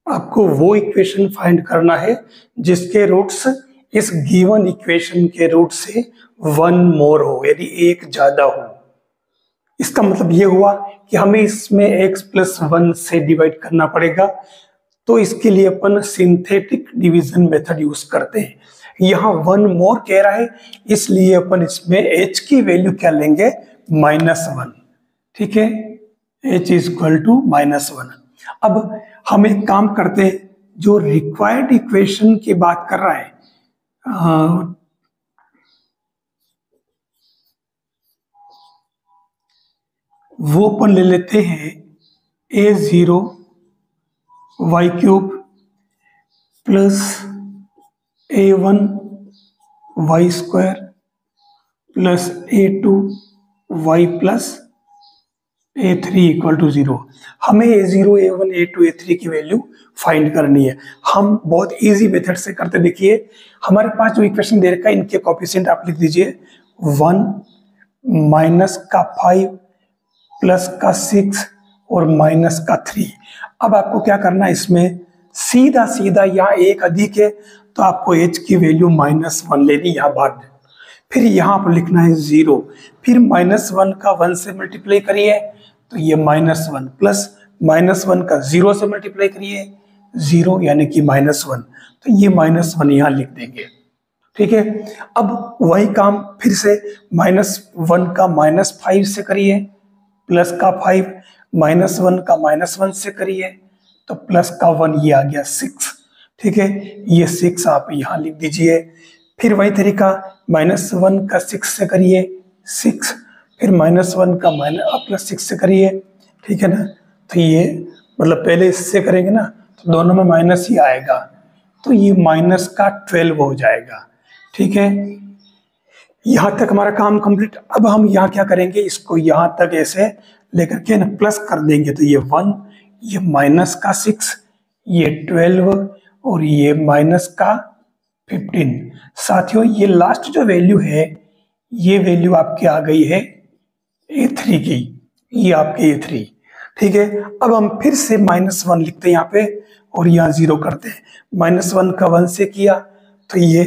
आपको वो equation find करना है जिसके रूट्स इस गिवन इक्वेशन के रूट से 1 मोर हो, यानी एक ज्यादा हो। इसका मतलब ये हुआ कि हमें इसमें x+1 से डिवाइड करना पड़ेगा, तो इसके लिए अपन सिंथेटिक डिवीजन मेथड यूज करते हैं। यहाँ 1 मोर कह रहा है, इसलिए अपन इसमें h की वैल्यू क्या लेंगे, -1। ठीक है, h इज इक्वल टू -1। अब हम एक काम करते हैं, जो रिक्वायर्ड इक्वेशन की बात कर रहा है, वो अपन ले लेते हैं a0 y³ plus a1 y² plus a2 y plus a3 equal to 0। हमें a0, a1, a2, a3 की वैल्यू फाइंड करनी है। हम बहुत इजी मेथड से करते, देखिए हमारे पास जो इक्वेशन दे रखा है, इनके कोएफिशिएंट आप लिख दीजिए 1 माइनस का 5 प्लस का 6 और माइनस का 3। अब आपको क्या करना है, इसमें सीधा सीधा यहाँ एक अधिक है तो आपको h की वैल्यू -1 लेनी यहाँ बाद में, फिर यहाँ पर लिखना है 0, फिर -1 का 1 से मल्टीप्लाई करिए तो ये -1 प्लस -1 का 0 से मल्टीप्लाई करिए 0 यानी कि -1, तो ये -1 यहाँ लिख देंगे। ठीक है, अब वही काम फिर से -1 का -5 से करिए, प्लस का 5, -1 का -1 से करिए तो प्लस का 1, ये आ गया 6। ठीक है, ये 6 आप यहाँ लिख दीजिए। फिर वही तरीका -1 का 6 से करिए 6, फिर -1 का +6 से करिए। ठीक है ना, तो ये मतलब पहले इससे करेंगे ना तो दोनों में माइनस ही आएगा, तो ये माइनस का 12 हो जाएगा। ठीक है, यहाँ तक हमारा काम कंप्लीट। अब हम यहाँ क्या करेंगे, इसको यहाँ तक ऐसे लेकर के ना प्लस कर देंगे, तो ये 1, ये माइनस का 6, ये 12 और ये माइनस का 15। साथियों ये लास्ट जो वैल्यू है, ये वैल्यू आपकी आ गई है a3 की, ये आपके a3। ठीक है, अब हम फिर से -1 लिखते हैं यहाँ पे और यहाँ 0 करते हैं। -1 का 1 से किया तो ये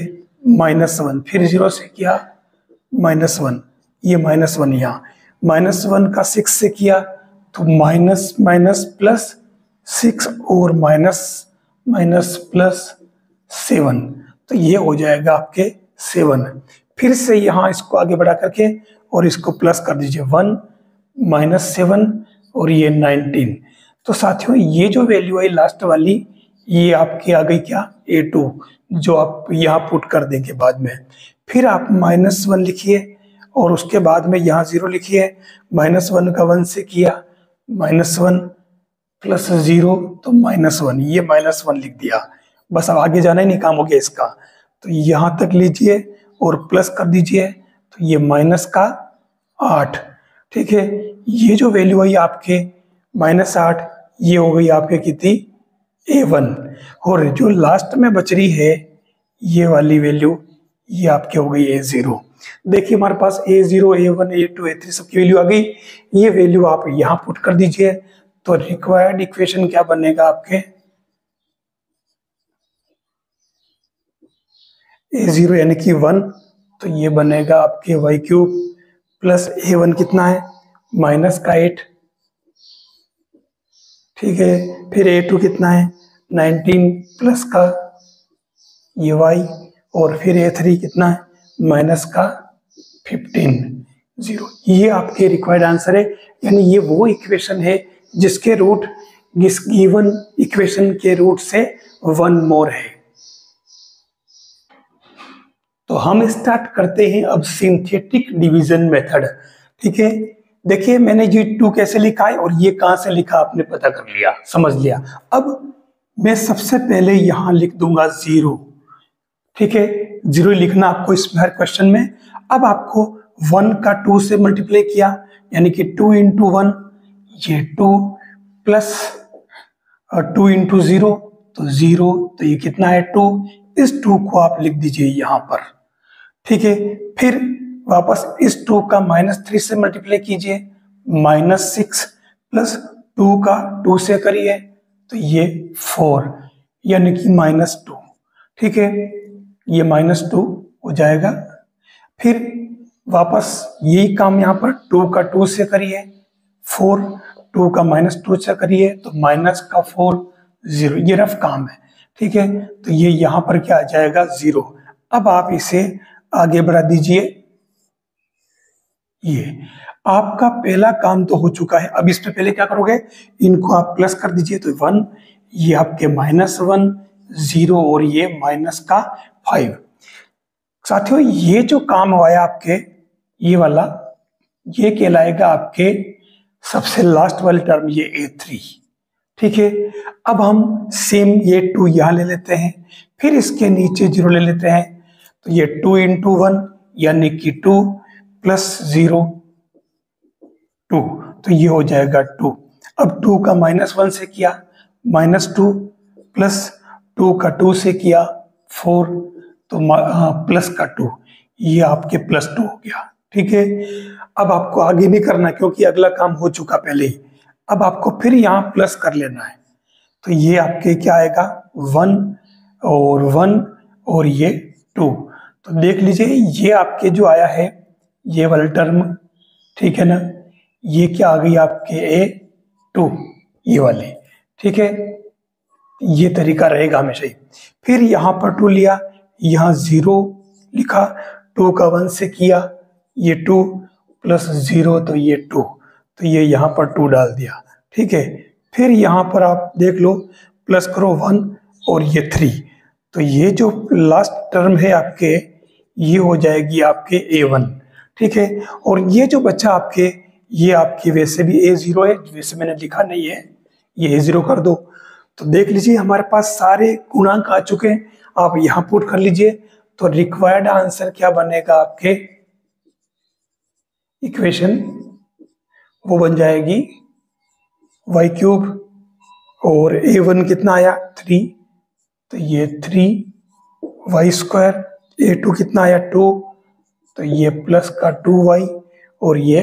-1, फिर 0 से किया -1, ये -1 यहाँ, -1 का 6 से किया तो माइनस माइनस प्लस 6 और माइनस प्लस 7, तो ये हो जाएगा आपके 7। फिर से यहाँ इसको आगे बढ़ा करके और इसको प्लस कर दीजिए 1 -7 और ये 19। तो साथियों ये जो वैल्यू है लास्ट वाली, ये आपकी आ गई क्या, a2, जो आप यहाँ पुट कर देंगे बाद में। फिर आप -1 लिखिए और उसके बाद में यहाँ 0 लिखिए। -1 का 1 से किया -1 प्लस 0 तो -1, ये -1 लिख दिया। बस अब आगे जाना ही नहीं, काम हो गया इसका। तो यहाँ तक लीजिए और प्लस कर दीजिए, तो ये माइनस का 8। ठीक है, ये जो वैल्यू आई आपके -8, ये हो गई आपके कितनी, a1। और जो लास्ट में बच रही है ये वाली वैल्यू, ये आपके हो गई a0। देखिए हमारे पास a0, a1, a2, a3 सबकी वैल्यू आ गई। ये वैल्यू आप यहाँ पुट कर दीजिए, तो रिक्वायर्ड इक्वेशन क्या बनेगा आपके, a0 यानी कि 1, तो ये बनेगा आपके y³ प्लस a1 कितना है, माइनस का 8। ठीक है, फिर a2 कितना है 19 प्लस का ये y, और फिर a3 कितना है माइनस का 15, 0। ये आपके रिक्वायर्ड आंसर है, यानी ये वो इक्वेशन है जिसके रूट इस गिवन इक्वेशन के रूट से 1 मोर है। तो हम स्टार्ट करते हैं अब सिंथेटिक डिवीजन मेथड। ठीक है, देखिए मैंने ये 2 कैसे लिखा है और ये कहां से लिखा आपने पता कर लिया, समझ लिया। अब मैं सबसे पहले यहां लिख दूंगा 0। ठीक है, 0 लिखना आपको इसमें हर क्वेश्चन में। अब आपको 1 का 2 से मल्टीप्लाई किया, यानी कि 2 × 1, ये 2 प्लस 2 × 0 तो 0, तो ये कितना है 2। इस 2 को आप लिख दीजिए यहां पर। ठीक है, फिर वापस इस 2 का -3 से मल्टीप्लाई कीजिए, -6 प्लस 2 का 2 से करिए तो ये 4 यानी कि -2। ठीक है, ये -2 हो जाएगा। फिर वापस यही काम यहाँ पर 2 का 2 से करिए, 4 2 का -2 से करिए तो -4 0, ये रफ काम है। ठीक है, तो ये यहाँ पर क्या आ जाएगा 0। अब आप इसे आगे बढ़ा दीजिए। ये आपका पहला काम तो हो चुका है। अब इसमें पहले क्या करोगे, इनको आप प्लस कर दीजिए तो 1, ये आपके -1 0 और ये -5। साथियों ये जो काम हुआ है आपके, ये वाला, ये कहलाएगा आपके सबसे लास्ट वाली टर्म, ये A3। ठीक है, अब हम सेम ये 2 यहां ले लेते हैं, फिर इसके नीचे 0 ले लेते हैं, तो ये 2 × 1 यानी कि 2 + 0 2, तो ये हो जाएगा 2। अब 2 का -1 से किया -2 प्लस 2 का 2 से किया 4, तो प्लस का 2, ये आपके +2 हो गया। ठीक है, अब आपको आगे नहीं करना क्योंकि अगला काम हो चुका पहले ही। अब आपको फिर यहाँ प्लस कर लेना है, तो ये आपके क्या आएगा 1 और 1 और ये 2। तो देख लीजिए ये आपके जो आया है ये वाला टर्म, ठीक है ना, ये क्या आ गई आपके A2, ये वाले। ठीक है, ये तरीका रहेगा हमेशा ही। फिर यहाँ पर 2 लिया, यहाँ 0 लिखा, 2 का 1 से किया, ये 2 + 0 तो ये 2, तो ये यहाँ पर 2 डाल दिया। ठीक है, फिर यहाँ पर आप देख लो, प्लस करो 1 और ये 3, तो ये जो लास्ट टर्म है आपके, ये हो जाएगी आपके A1। ठीक है, और ये जो बच्चा आपके, ये आपके वैसे भी A0 है, वैसे मैंने लिखा नहीं है, ये A0 कर दो। तो देख लीजिए हमारे पास सारे गुणांक आ चुके हैं, आप यहां पुट कर लीजिए, तो रिक्वायर्ड आंसर क्या बनेगा आपके, इक्वेशन वो बन जाएगी y³ और A1 कितना आया 3, तो ये 3y², A2 कितना आया 2, तो ये प्लस का 2y और ये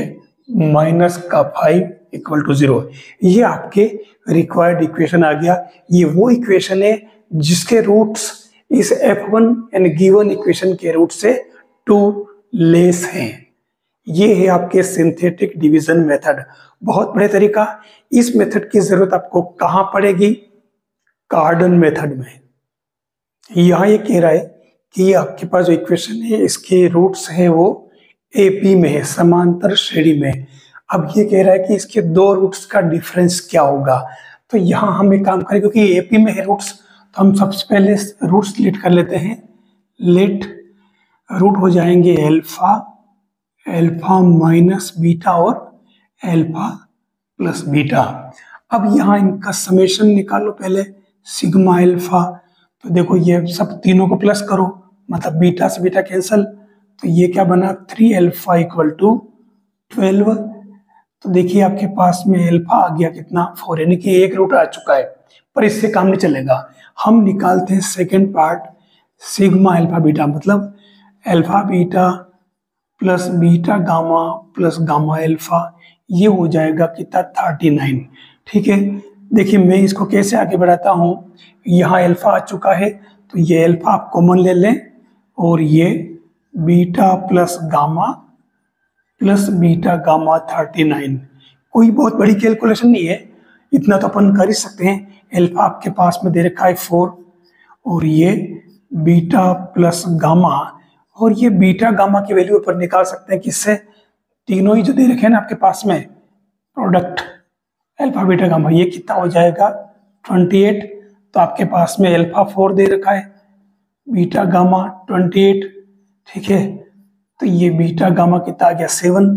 -5 = 0। ये आपके रिक्वायर्ड इक्वेशन आ गया। ये वो इक्वेशन है जिसके रूट्स इस F1 यानी गिवन इक्वेशन के रूट से 2 लेस हैं। ये है आपके सिंथेटिक डिवीजन मेथड, बहुत बड़े तरीका। इस मेथड की जरूरत आपको कहां पड़ेगी, कार्डन मेथड में। यहां ये कह रहा है कि आपके पास जो इक्वेशन है इसके रूट्स है वो AP में है, समांतर श्रेणी में। अब ये कह रहा है कि इसके 2 रूट्स का डिफरेंस क्या होगा, तो यहाँ हम एक काम करें, क्योंकि AP में है रूट्स, तो हम सबसे पहले रूट्स लेट कर लेते हैं। लेट रूट हो जाएंगे अल्फा, अल्फा -बीटा और अल्फा + बीटा। अब यहाँ इनका समेशन निकालो पहले, सिग्मा अल्फा, तो देखो ये सब तीनों को प्लस करो, मतलब बीटा से बीटा कैंसल, तो ये क्या बना 3α = 12। तो देखिए आपके पास में अल्फा आ गया कितना 4, यानी कि एक रूट आ चुका है, पर इससे काम नहीं चलेगा। हम निकालते हैं second part, sigma alpha beta, मतलब alpha beta + beta gamma + gamma alpha, ये हो जाएगा कितना 39। ठीक है, देखिए मैं इसको कैसे आगे बढ़ाता हूँ, यहाँ अल्फा आ चुका है, तो ये अल्फा आप कॉमन ले लें और ये बीटा + गामा + बीटा गामा 39। कोई बहुत बड़ी कैलकुलेशन नहीं है, इतना तो अपन कर ही सकते हैं। अल्फा आपके पास में दे रखा है 4 और ये बीटा + गामा, और ये बीटा गामा की वैल्यू ऊपर निकाल सकते हैं किससे, तीनों ही जो दे रखे हैं ना आपके पास में, प्रोडक्ट अल्फा बीटा गामा, ये कितना हो जाएगा 28। तो आपके पास में अल्फा 4 दे रखा है, बीटा गामा 28। ठीक है, तो ये बीटा गामा कितना आ गया 7,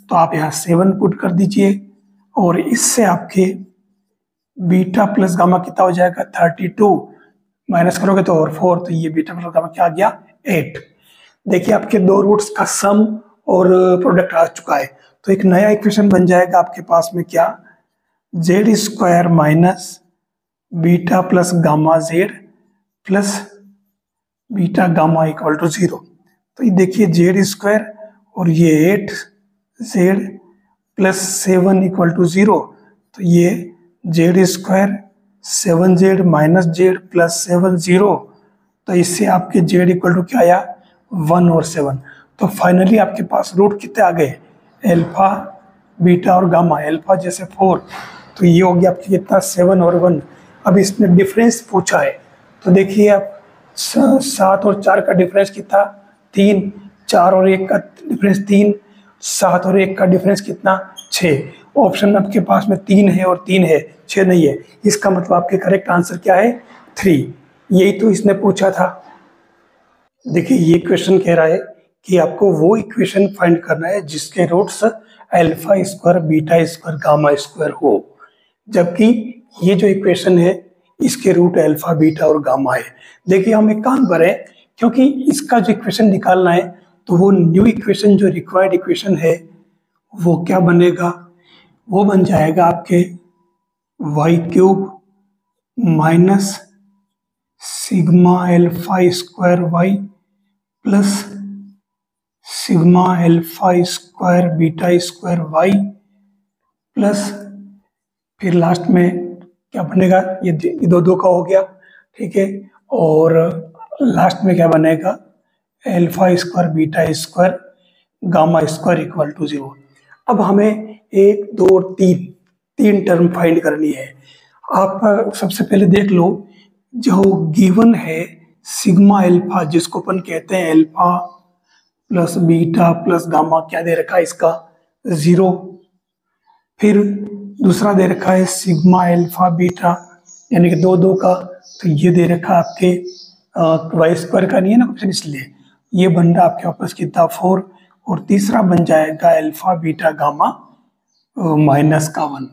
तो आप यहाँ 7 पुट कर दीजिए, और इससे आपके बीटा + गामा कितना हो जाएगा 32, माइनस करोगे तो और 4, तो ये बीटा + गामा क्या आ गया 8। देखिए आपके 2 रूट्स का सम और प्रोडक्ट आ चुका है, तो एक नया इक्वेशन बन जाएगा आपके पास में क्या, z² - beta + gamma z + beta gamma = 0। तो ये देखिए z² और ये 8z + 7 = 0, तो ये z² 7z minus Z plus 7 0, तो इससे आपके z इक्वल टू क्या आया 1 और 7। तो फाइनली आपके पास रूट कितने आ गए, अल्फा बीटा और गामा। अल्फा जैसे 4, तो ये हो गया आपके कितना 7 और 1। अब इसने डिफरेंस पूछा है, तो देखिए आप 7 और 4 का डिफरेंस कितना 3, 4 और 1 का डिफरेंस 3, 7 और 1 का डिफरेंस कितना 6। ऑप्शन में आपके पास में 3 है और 3 है, 6 नहीं है। इसका मतलब आपके करेक्ट आंसर क्या है 3। यही तो इसने पूछा था। देखिए ये क्वेश्चन कह रहा है कि आपको वो इक्वेशन फाइंड करना है जिसके roots alpha square beta square gamma square हो, जबकि ये जो इक्वेशन है इसके रूट अल्फा बीटा और गामा है। देखिए हम एक काम करें, क्योंकि इसका जो इक्वेशन निकालना है तो वो न्यू इक्वेशन जो रिक्वायर्ड इक्वेशन है वो क्या बनेगा, वो बन जाएगा आपके Y cube minus sigma alpha square Y plus sigma alpha square beta square Y plus फिर लास्ट में क्या बनेगा, ये दो दो का हो गया, ठीक है। और लास्ट में क्या बनेगा alpha square beta square gamma square equal to 0। अब हमें 1 2 और 3 टर्म फाइंड करनी है। आप सबसे पहले देख लो, जो गिवन है सिग्मा अल्फा जिसको अपन कहते हैं alpha plus beta plus gamma, क्या दे रखा है इसका 0। फिर दूसरा दे रखा है सिग्मा अल्फा बीटा यानी कि 2 2 का, तो ये दे रखा है आपके वाई स्क्वायर का नहीं है ना ऑप्शन, इसलिए ये बन रहा आपके वापस कितना 4। और तीसरा बन जाएगा अल्फा बीटा गामा माइनस का 1,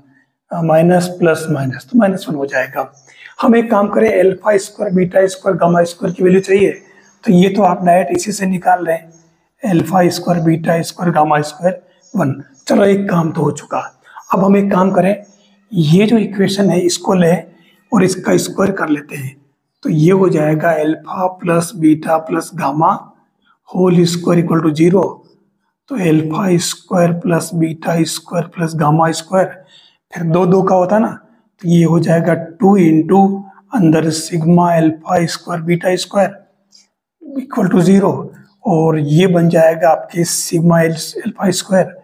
माइनस प्लस माइनस तो -1 हो जाएगा। हम एक काम करें, alpha square beta square gamma square की वैल्यू चाहिए, तो ये तो आप डायरेक्ट इसी से निकाल रहे हैं, alpha square beta square gamma square 1। चलो एक काम तो हो चुका। अब हम एक काम करें, ये जो इक्वेशन है इसको लें और इसका स्क्वायर कर लेते हैं, तो ये हो जाएगा alpha plus beta plus gamma whole square equal to 0। तो alpha square plus beta square plus gamma square, फिर 2 2 का होता ना, तो ये हो जाएगा 2 इंटू अंदर sigma alpha square beta square equal to 0, और ये बन जाएगा आपके सिग्मा अल्फा स्क्वायर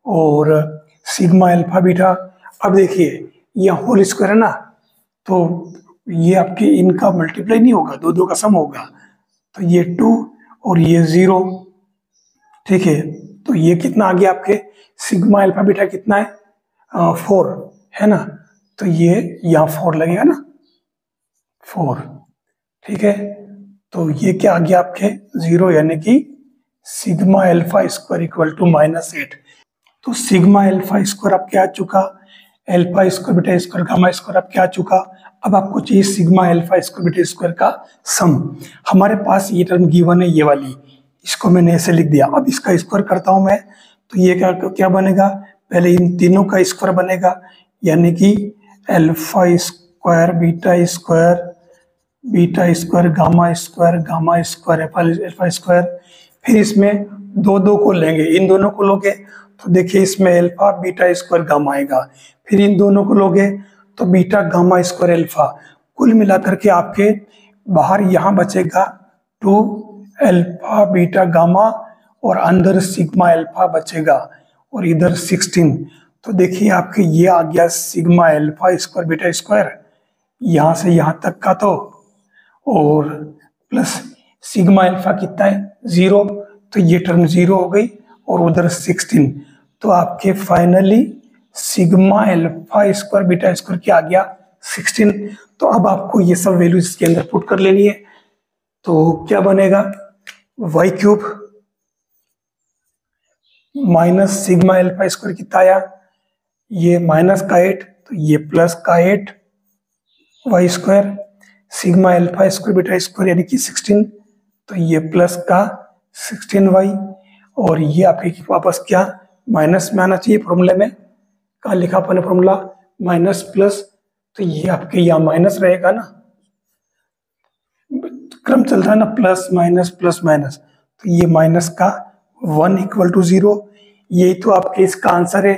और सिग्मा अल्फा बीटा। अब देखिए यहाँ होल स्क्वायर है ना, तो ये आपके इनका मल्टीप्लाई नहीं होगा, 2 2 का सम होगा, तो ये 2 और ये 0, ठीक है। तो ये कितना आ गया आपके सिग्मा अल्फा बीटा कितना है 4 है ना, तो ये यहाँ 4 लगेगा ना 4, ठीक है। तो ये क्या आ गया आपके 0 यानी कि sigma alpha square equal to -8। तो सिग्मा अल्फा स्क्वायर अब क्या आ चुका, alpha square beta square gamma square अब क्या आ चुका। अब आपको चाहिए sigma alpha square beta square का सम। हमारे पास ये टर्म गिवन है, ये वाली, इसको मैंने ऐसे लिख दिया। अब इसका स्क्वायर करता हूं मैं, तो ये क्या क्या बनेगा, पहले इन तीनों का स्क्वायर बनेगा, यानी कि alpha square beta square gamma square alpha square. फिर इसमें 2 2 को लेंगे, इन दोनों को लोगे तो देखिए इसमें अल्फा बीटा स्क्वायर गामा आएगा, फिर इन दोनों को लोगे तो बीटा गामा स्क्वायर अल्फा। कुल मिलाकर के आपके बाहर यहाँ बचेगा 2 अल्फा बीटा गामा और अंदर सिग्मा अल्फा बचेगा और इधर 16। तो देखिए आपके ये आ गया sigma alpha square beta square यहाँ से यहाँ तक का, तो और प्लस सिग्मा अल्फा कितना है 0, तो ये टर्म 0 हो गई और उधर 16। तो आपके finally sigma alpha square beta square क्या आ गया 16। तो अब आपको ये सब वैल्यूज इसके अंदर पुट कर लेनी है, तो क्या बनेगा Y cube minus sigma alpha square कितना आया, ये माइनस का 8 तो ये प्लस का 8 Y square, sigma alpha square beta square यानी कि 16, तो ये प्लस का 16 वाई, और ये आपके वापस क्या माइनस में आना चाहिए, फॉर्मूले में कहा लिखा अपन फॉर्मूला माइनस प्लस, तो ये आपके यहाँ माइनस रहेगा ना, क्रम चल रहा है ना प्लस माइनस, तो ये माइनस का 1 इक्वल टू 0। यही तो आपके इसका आंसर है।